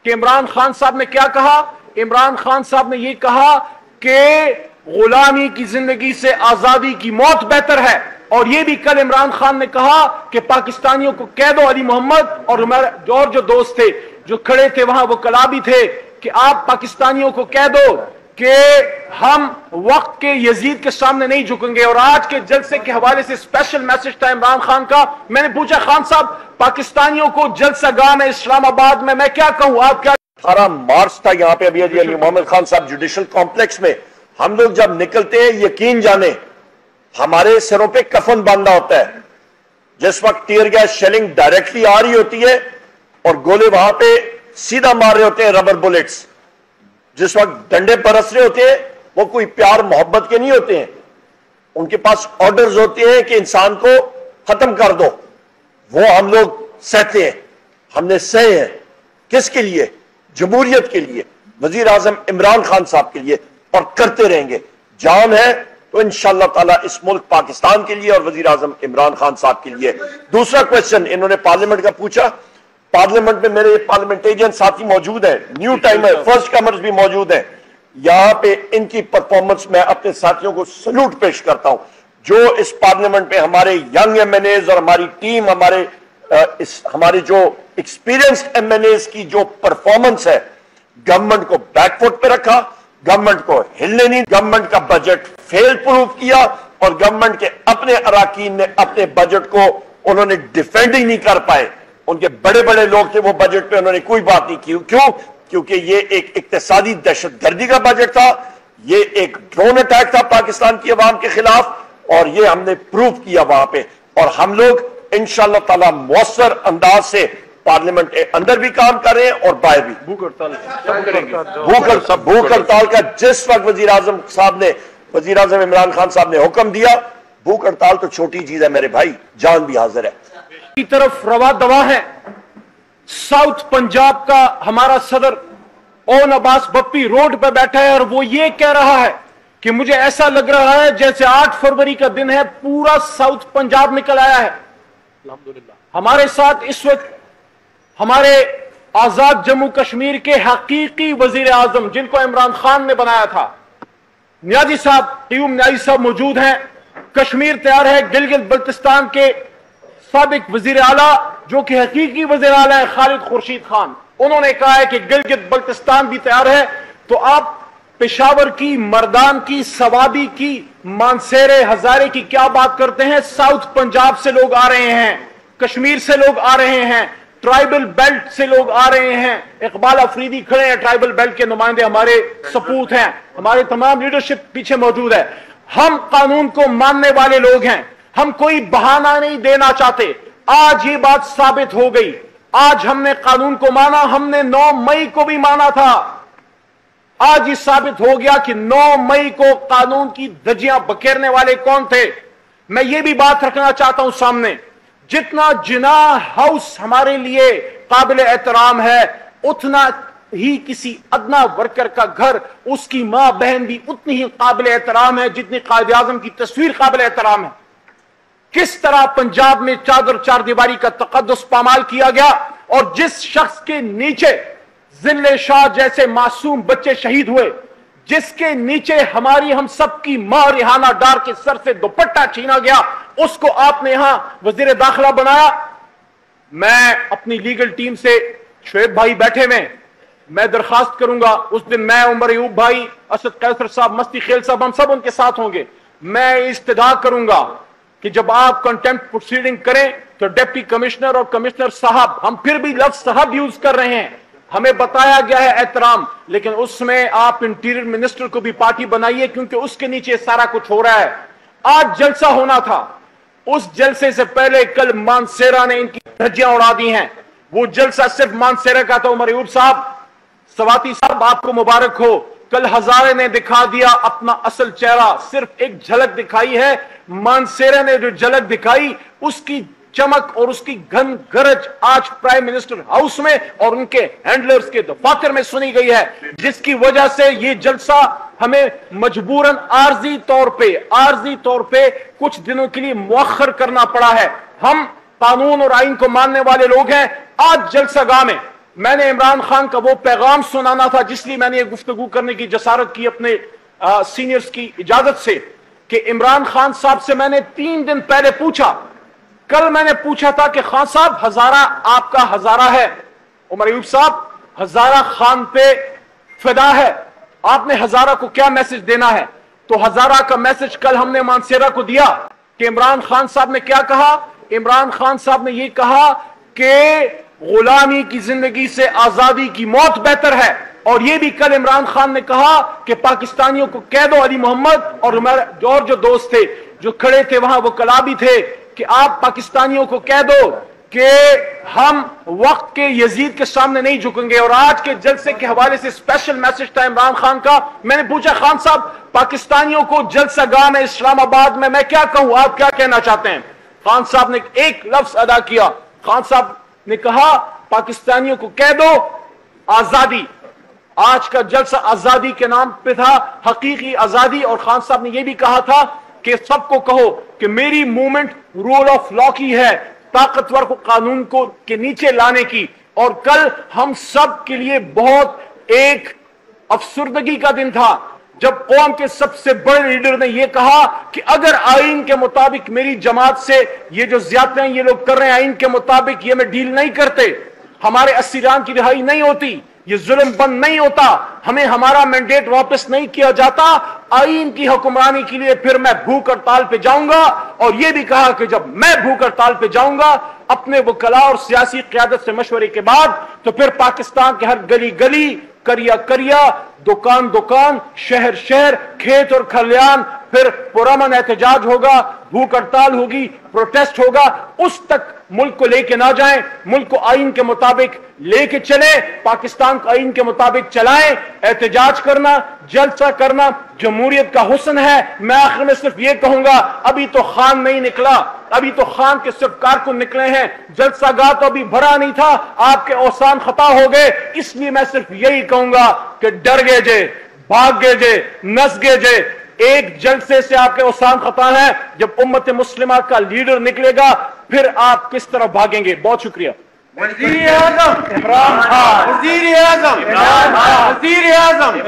کہ عمران خان صاحب نے کیا کہا؟ عمران خان صاحب نے یہ کہا کہ غلامی کی زندگی سے آزادی کی موت بہتر ہے، اور یہ بھی کل عمران خان نے کہا کہ پاکستانیوں کو کہہ دو، علی محمد اور ہمارے جو دوست تھے جو کھڑے تھے وہاں، وہ کلابی تھے، کہ آپ پاکستانیوں کو کہہ دو کہ ہم وقت کے یزید کے سامنے نہیں جھکیں گے۔ اور آج کے جلسے کے حوالے سے اسپیشل میسج تھا عمران خان کا۔ میں نے پوچھا خان صاحب پاکستانیوں کو جلسہ گاہ میں اسلام آباد میں کیا کہوں، آپ کیا؟ 18 مارچ تھا یہاں پہ ابھی علی محمد خان صاحب جوڈیشل کمپلیکس میں، ہم لوگ جب نکلتے ہیں یقین جانے ہمارے سروں پہ کفن باندھا ہوتا ہے۔ جس وقت ٹیئر گیس شیلنگ ڈائریکٹلی آ رہی ہوتی ہے اور گولے وہاں پہ سیدھا مار رہے ہوتے ہیں ربر بلٹس، جس وقت ڈنڈے برس رہے ہوتے ہیں وہ کوئی پیار محبت کے نہیں ہوتے ہیں، ان کے پاس آرڈرز ہوتے ہیں کہ انسان کو ختم کر دو، وہ ہم لوگ سہتے ہیں۔ ہم نے سہے ہیں کس کے لیے؟ جمہوریت کے لیے، وزیر اعظم عمران خان صاحب کے لیے، اور کرتے رہیں گے۔ جان ہے تو انشاءاللہ تعالی اس ملک پاکستان کے لیے اور وزیر اعظم عمران خان صاحب کے لیے۔ دوسرا کویسچن انہوں نے پارلیمنٹ کا پوچھا، پارلیمنٹ میں میرے پارلیمنٹیرین ساتھی موجود ہیں، نیو ٹائمر فرسٹ کمرز بھی موجود ہیں، یہاں پہ ان کی پرفارمنس میں اپنے ساتھیوں کو سلوٹ پیش کرتا ہوں۔ جو اس پارلیمنٹ میں ہمارے ینگ ایم این ایز اور ہماری ٹیم، ہمارے جو ایکسپیرینسڈ ایم این ایز کی جو پرفارمنس ہے، گورنمنٹ کو بیک فٹ پہ رکھا، گورنمنٹ کو ہلنے نہیں، گورنمنٹ کا بجٹ فیل پروف کیا، اور گورنمنٹ کے اپنے اراکین نے اپنے بجٹ کو انہوں نے ڈیفینڈ ہی نہیں کر پائے۔ ان کے بڑے بڑے لوگ تھے، وہ بجٹ پہ انہوں نے کوئی بات نہیں کی۔ کیوں؟ کیونکہ یہ ایک اقتصادی دہشت گردی کا بجٹ تھا، یہ ایک ڈرون اٹیک تھا پاکستان کی عوام کے خلاف، اور یہ ہم نے پروف کیا وہاں پہ۔ اور ہم لوگ انشاءاللہ تعالی مؤثر انداز سے پارلیمنٹ کے اندر بھی کام کر رہے ہیں اور باہر بھی۔ بھوک ہڑتال کا جس وقت وزیر اعظم عمران خان صاحب نے حکم دیا، بھوک ہڑتال تو چھوٹی چیز ہے میرے بھائی، جان بھی حاضر ہے۔ کی طرف روا دوا ہے۔ ساؤتھ پنجاب کا ہمارا صدر اون عباس بپی روڈ پہ بیٹھا ہے اور وہ یہ کہہ رہا ہے کہ مجھے ایسا لگ رہا ہے جیسے 8 فروری کا دن ہے، پورا ساؤتھ پنجاب نکل آیا ہے۔ ہمارے ساتھ اس وقت ہمارے آزاد جموں کشمیر کے حقیقی وزیر اعظم، جن کو عمران خان نے بنایا تھا، نیازی صاحب، قیوم نیازی صاحب موجود ہیں۔ کشمیر تیار ہے۔ گلگت بلتستان کے سابق وزیر اعلیٰ جو کہ حقیقی وزیر اعلیٰ ہے، خالد خورشید خان، انہوں نے کہا ہے کہ گلگت بلتستان بھی تیار ہے۔ تو آپ پشاور کی، مردان کی، سوابی کی، مانسیرے، ہزارے کی کیا بات کرتے ہیں؟ ساؤتھ پنجاب سے لوگ آ رہے ہیں، کشمیر سے لوگ آ رہے ہیں، ٹرائبل بیلٹ سے لوگ آ رہے ہیں۔ اقبال افریدی کھڑے ہیں، ٹرائبل بیلٹ کے نمائندے ہمارے سپوت ہیں، ہمارے تمام لیڈرشپ پیچھے موجود ہے۔ ہم قانون کو ماننے والے لوگ ہیں، ہم کوئی بہانہ نہیں دینا چاہتے۔ آج یہ بات ثابت ہو گئی، آج ہم نے قانون کو مانا، ہم نے 9 مئی کو بھی مانا تھا۔ آج یہ ثابت ہو گیا کہ 9 مئی کو قانون کی دھجیاں بکھیرنے والے کون تھے۔ میں یہ بھی بات رکھنا چاہتا ہوں سامنے، جتنا جناح ہاؤس ہمارے لیے قابل احترام ہے، اتنا ہی کسی ادنا ورکر کا گھر، اس کی ماں بہن بھی اتنی ہی قابل احترام ہے جتنی قائد اعظم کی تصویر قابل احترام ہے۔ کس طرح پنجاب میں چار دیواری کا تقدس پامال کیا گیا، اور جس شخص کے نیچے ذل شاہ جیسے معصوم بچے شہید ہوئے، جس کے نیچے ہماری ہم سب کی ماں ریحانہ ڈار کے سر سے دوپٹہ چھینا گیا، اس کو آپ نے یہاں وزیر داخلہ بنایا۔ میں اپنی لیگل ٹیم سے، شعیب بھائی بیٹھے میں، میں درخواست کروں گا، اس دن میں، عمر ایوب بھائی، اسد قیصر صاحب، مستی خیل صاحب، ہم سب ان کے ساتھ ہوں گے۔ میں استدعا کروں گا کہ جب آپ کنٹمپٹ پروسیڈنگ کریں تو ڈپٹی کمشنر اور کمشنر صاحب، ہم پھر بھی لفظ صاحب یوز کر رہے ہیں، ہمیں بتایا گیا ہے احترام، لیکن اس میں آپ انٹیریئر منسٹر کو بھی پارٹی بنائیے، کیونکہ اس کے نیچے سارا کچھ ہو رہا ہے۔ آج جلسہ ہونا تھا، اس جلسے سے پہلے کل مانسیرا نے ان کی دھجیاں اڑا دی ہیں۔ وہ جلسہ صرف مانسیرا کا تھا۔ عمر ایوب صاحب، سواتی صاحب، آپ کو مبارک ہو۔ کل ہزارے نے دکھا دیا اپنا اصل چہرہ، صرف ایک جھلک دکھائی ہے۔ مانسیرا نے جو جھلک دکھائی، اس کی چمک اور اس کی گھن گرج آج پرائم منسٹر ہاؤس میں اور ان کے ہینڈلرز کے دفاتر میں سنی گئی ہے، جس کی وجہ سے یہ جلسہ ہمیں مجبوراً عارضی طور پہ کچھ دنوں کے لیے مؤخر کرنا پڑا ہے۔ ہم قانون اور آئین کو ماننے والے لوگ ہیں۔ آج جلسہ گاہ میں میں نے عمران خان کا وہ پیغام سنانا تھا جس لیے میں نے یہ گفتگو کرنے کی جسارت کی اپنے سینئرز کی اجازت سے کہ عمران خان صاحب سے میں نے 3 دن پہلے پوچھا. کل میں نے پوچھا تھا کہ خان صاحب ہزارہ آپ کا ہزارہ ہے, عمر ایوب صاحب ہزارہ خان پہ فدا ہے, آپ نے ہزارہ کو کیا میسج دینا ہے؟ تو ہزارہ کا میسج کل ہم نے مانسیرا کو دیا کہ عمران خان صاحب نے کیا کہا. عمران خان صاحب نے یہ کہا کہ غلامی کی زندگی سے آزادی کی موت بہتر ہے, اور یہ بھی کل عمران خان نے کہا کہ پاکستانیوں کو کہہ دو, علی محمد اور جو دوست تھے جو کھڑے تھے وہاں وہ کلابی تھے, کہ آپ پاکستانیوں کو کہہ دو کہ ہم وقت کے یزید کے سامنے نہیں جھکیں گے. اور آج کے جلسے کے حوالے سے اسپیشل میسج تھا عمران خان کا. میں نے پوچھا خان صاحب پاکستانیوں کو جلسہ گاہ میں اسلام آباد میں کیا کہوں, آپ کیا کہنا چاہتے ہیں؟ خان صاحب نے ایک لفظ ادا کیا. خان صاحب نے کہا پاکستانیوں کو کہہ دو آزادی. آج کا جلسہ آزادی کے نام پہ تھا, حقیقی آزادی. اور خان صاحب نے یہ بھی کہا تھا کہ سب کو کہو کہ میری موومنٹ رول آف لا کی ہے, طاقتور کو قانون کو کے نیچے لانے کی. اور کل ہم سب کے لیے بہت ایک افسردگی کا دن تھا جب قوم کے سب سے بڑے لیڈر نے یہ کہا کہ اگر آئین کے مطابق میری جماعت سے یہ جو زیادتیاں یہ لوگ کر رہے ہیں آئین کے مطابق یہ میں ڈیل نہیں کرتے, ہمارے اسیران کی رہائی نہیں ہوتی, یہ ظلم بند نہیں ہوتا, ہمیں ہمارا مینڈیٹ واپس نہیں کیا جاتا, آئین کی حکمرانی کے لیے پھر میں بھوک ہڑتال پہ جاؤں گا. اور یہ بھی کہا کہ جب میں بھوک ہڑتال پہ جاؤں گا اپنے وکلاء اور سیاسی قیادت سے مشورے کے بعد, تو پھر پاکستان کے ہر گلی گلی, کریا کریا, دکان دکان, شہر شہر, کھیت اور کھلیان پھر پرامن احتجاج ہوگا, بھوک ہڑتال ہوگی, پروٹیسٹ ہوگا. اس تک ملک کو لے کے نہ جائیں, ملک کو آئین کے مطابق لے کے چلے, پاکستان کو آئین کے مطابق چلائیں. احتجاج کرنا, جلسہ کرنا جمہوریت کا حسن ہے. میں آخر میں صرف یہ کہوں گا, ابھی تو خان نہیں نکلا, ابھی تو خان کے صرف کارکن نکلے ہیں, جلسہ گاہ تو ابھی بھرا نہیں تھا, آپ کے اوسان خطا ہو گئے. اس لیے میں صرف یہی کہوں گا کہ ڈر گئے جے, بھاگ گئے جے, نس گئے جے. ایک جلسے سے آپ کے اوسان خطا ہے, جب امت مسلمہ کا لیڈر نکلے گا پھر آپ کس طرف بھاگیں گے. بہت شکریہ. وزیر اعظم عمران خان, وزیر اعظم عمران خان, وزیر اعظم